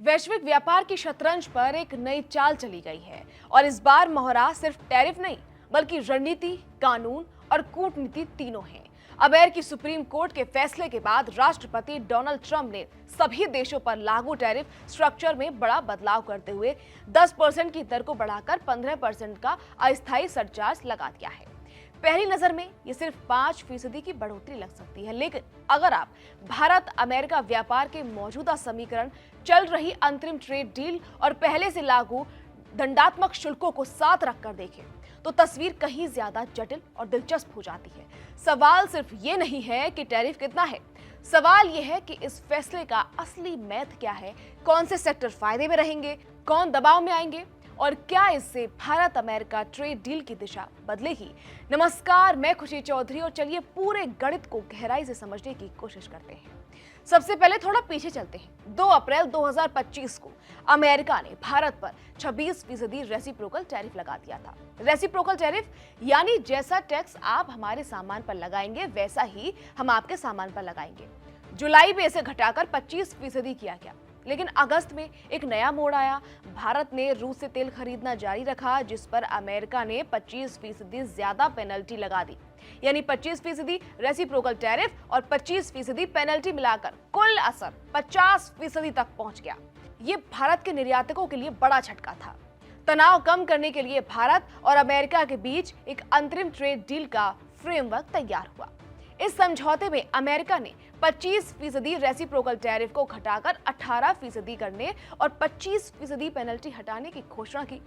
वैश्विक व्यापार की शतरंज पर एक नई चाल चली गई है और इस बार मोहरा सिर्फ टैरिफ नहीं बल्कि रणनीति, कानून और कूटनीति तीनों हैं। अमेरिकी सुप्रीम कोर्ट के फैसले के बाद राष्ट्रपति डोनाल्ड ट्रंप ने सभी देशों पर लागू टैरिफ स्ट्रक्चर में बड़ा बदलाव करते हुए 10% की दर को बढ़ाकर 15% का अस्थायी सरचार्ज लगा दिया है। पहली नजर में ये सिर्फ 5% की बढ़ोतरी लग सकती है, लेकिन अगर आप भारत अमेरिका व्यापार के मौजूदा समीकरण, चल रही अंतरिम ट्रेड डील और पहले से लागू दंडात्मक शुल्कों को साथ रखकर देखें तो तस्वीर कहीं ज्यादा जटिल और दिलचस्प हो जाती है। सवाल सिर्फ ये नहीं है कि टैरिफ कितना है, सवाल ये है कि इस फैसले का असली महत्व क्या है, कौन से सेक्टर फायदे में रहेंगे, कौन दबाव में आएंगे और क्या इससे भारत अमेरिका ट्रेड डील की दिशा बदलेगी। नमस्कार, मैं खुशी चौधरी और चलिए पूरे गणित को गहराई से समझने की कोशिश करते हैं। सबसे पहले थोड़ा पीछे चलते हैं। 2 अप्रैल 2025 को अमेरिका ने भारत पर 26% रेसिप्रोकल टैरिफ लगा दिया था। रेसिप्रोकल टैरिफ यानी जैसा टैक्स आप हमारे सामान पर लगाएंगे वैसा ही हम आपके सामान पर लगाएंगे। जुलाई में इसे घटाकर 25% किया गया, लेकिन अगस्त में एक नया मोड़ आया। भारत ने रूस से तेल खरीदना जारी रखा, जिस पर अमेरिका ने 25% ज्यादा पेनल्टी लगा दी, यानी 25% रेसिप्रोकल टैरिफ और 25% पेनल्टी मिलाकर कुल असर 50% तक पहुंच गया। ये भारत के निर्यातकों के लिए बड़ा झटका था। तनाव कम करने के लिए भारत और अमेरिका के बीच एक अंतरिम ट्रेड डील का फ्रेमवर्क तैयार हुआ। इस समझौते में अमेरिका ने 25% रेसिप्रोकल टैरिफ को घटाकर 18% करने और 25% पेनल्टी हटाने की घोषणा की,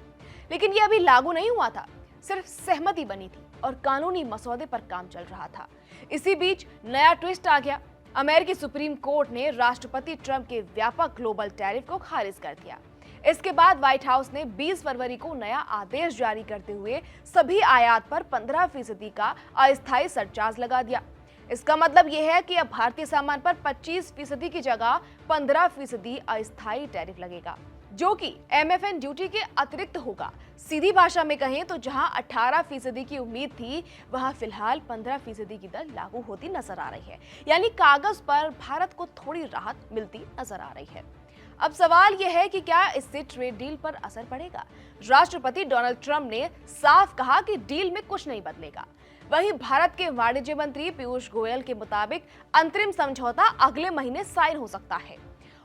लेकिन यह अभी लागू नहीं हुआ था, सिर्फ सहमति बनी थी और कानूनी मसौदे पर काम चल रहा था। इसी बीच नया ट्विस्ट आ गया। अमेरिकी सुप्रीम कोर्ट ने राष्ट्रपति ट्रंप के व्यापक ग्लोबल टैरिफ को खारिज कर दिया। इसके बाद व्हाइट हाउस ने 20 फरवरी को नया आदेश जारी करते हुए सभी आयात पर 15% का अस्थायी सरचार्ज लगा दिया। इसका मतलब यह है कि अब भारतीय सामान पर 25% की जगह 15% अस्थायी टैरिफ लगेगा, जो कि MFN ड्यूटी के अतिरिक्त होगा। सीधी भाषा में कहें तो जहां 18% की उम्मीद थी, वहां फिलहाल 15% की दर लागू होती नजर आ रही है, यानी कागज पर भारत को थोड़ी राहत मिलती नजर आ रही है। अब सवाल यह है कि क्या इससे ट्रेड डील पर असर पड़ेगा। राष्ट्रपति डोनाल्ड ट्रंप ने साफ कहा कि डील में कुछ नहीं बदलेगा। वहीं भारत के वाणिज्य मंत्री पीयूष गोयल के मुताबिक अंतरिम समझौता अगले महीने साइन हो सकता है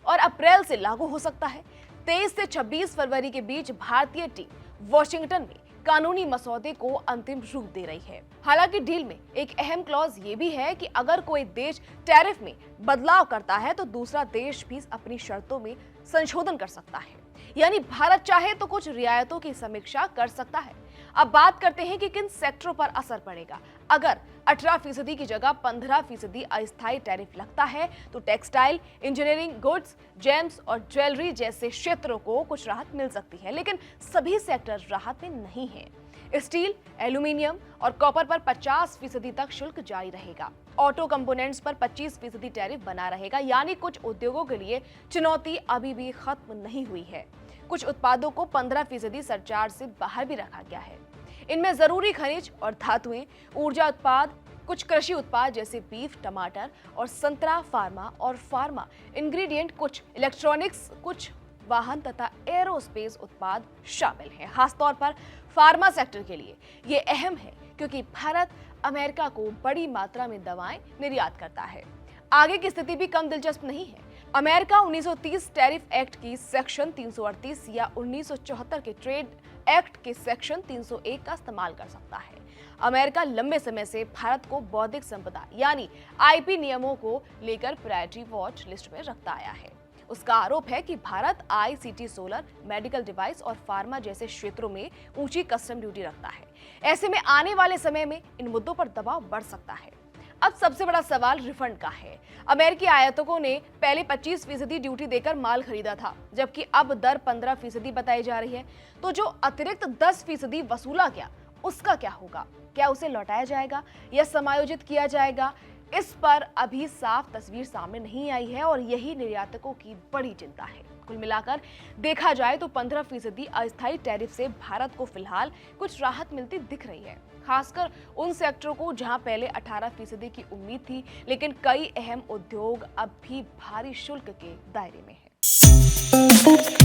और अप्रैल से लागू हो सकता है। 23 से 26 फरवरी के बीच भारतीय टीम वॉशिंगटन में कानूनी मसौदे को अंतिम रूप दे रही है। हालांकि डील में एक अहम क्लॉज ये भी है कि अगर कोई देश टैरिफ में बदलाव करता है तो दूसरा देश भी अपनी शर्तों में संशोधन कर सकता है, यानी भारत चाहे तो कुछ रियायतों की समीक्षा कर सकता है। अब बात करते हैं कि किन सेक्टरों पर असर पड़ेगा। अगर 18% की जगह 15% अस्थायी टैरिफ लगता है तो टेक्सटाइल, इंजीनियरिंग, गुड्स, जेम्स और ज्वेलरी जैसे क्षेत्रों को कुछ राहत मिल सकती है, लेकिन सभी सेक्टर राहत में नहीं है। स्टील, एल्यूमिनियम और कॉपर पर 50% तक शुल्क जारी रहेगा। ऑटो कंपोनेंट्स पर 25% टैरिफ बना रहेगा, यानी कुछ उद्योगों के लिए चुनौती अभी भी खत्म नहीं हुई है। कुछ उत्पादों को 15% सरचार्ज से बाहर भी रखा गया है। इनमें जरूरी खनिज और धातुएं, ऊर्जा उत्पाद, कुछ कृषि उत्पाद जैसे बीफ, टमाटर और संतरा, फार्मा और फार्मा इंग्रेडिएंट, कुछ इलेक्ट्रॉनिक्स, कुछ वाहन तथा एरोस्पेस उत्पाद शामिल हैं। खासतौर पर फार्मा सेक्टर के लिए ये अहम है क्योंकि भारत अमेरिका को बड़ी मात्रा में दवाएं निर्यात करता है। आगे की स्थिति भी कम दिलचस्प नहीं है। अमेरिका 1930 टैरिफ एक्ट की सेक्शन 338 या 1974 के ट्रेड एक्ट के सेक्शन 301 का इस्तेमाल कर सकता है। अमेरिका लंबे समय से भारत को बौद्धिक संपदा यानी IP नियमों को लेकर प्रायोरिटी वॉच लिस्ट में रखता आया है। उसका आरोप है कि Bharat ICT, solar, medical device और फार्मा जैसे क्षेत्रों में ऊंची कस्टम ड्यूटी रखता है। ऐसे में आने वाले समय में इन मुद्दों पर दबाव बढ़ सकता है। अब सबसे बड़ा सवाल रिफंड का है। अमेरिकी आयातकों ने पहले 25% ड्यूटी देकर माल खरीदा था, जबकि अब दर 15% बताई जा रही है। तो जो अतिरिक्त 10% वसूला गया, उसका क्या होगा? क्या उसे लौटाया जाएगा या समायोजित किया जाएगा? इस पर अभी साफ तस्वीर सामने नहीं आई है और यही निर्यातकों की बड़ी चिंता है। कुल मिलाकर देखा जाए तो 15% अस्थायी टैरिफ से भारत को फिलहाल कुछ राहत मिलती दिख रही है, खासकर उन सेक्टरों को जहां पहले 18% की उम्मीद थी, लेकिन कई अहम उद्योग अब भी भारी शुल्क के दायरे में हैं। है।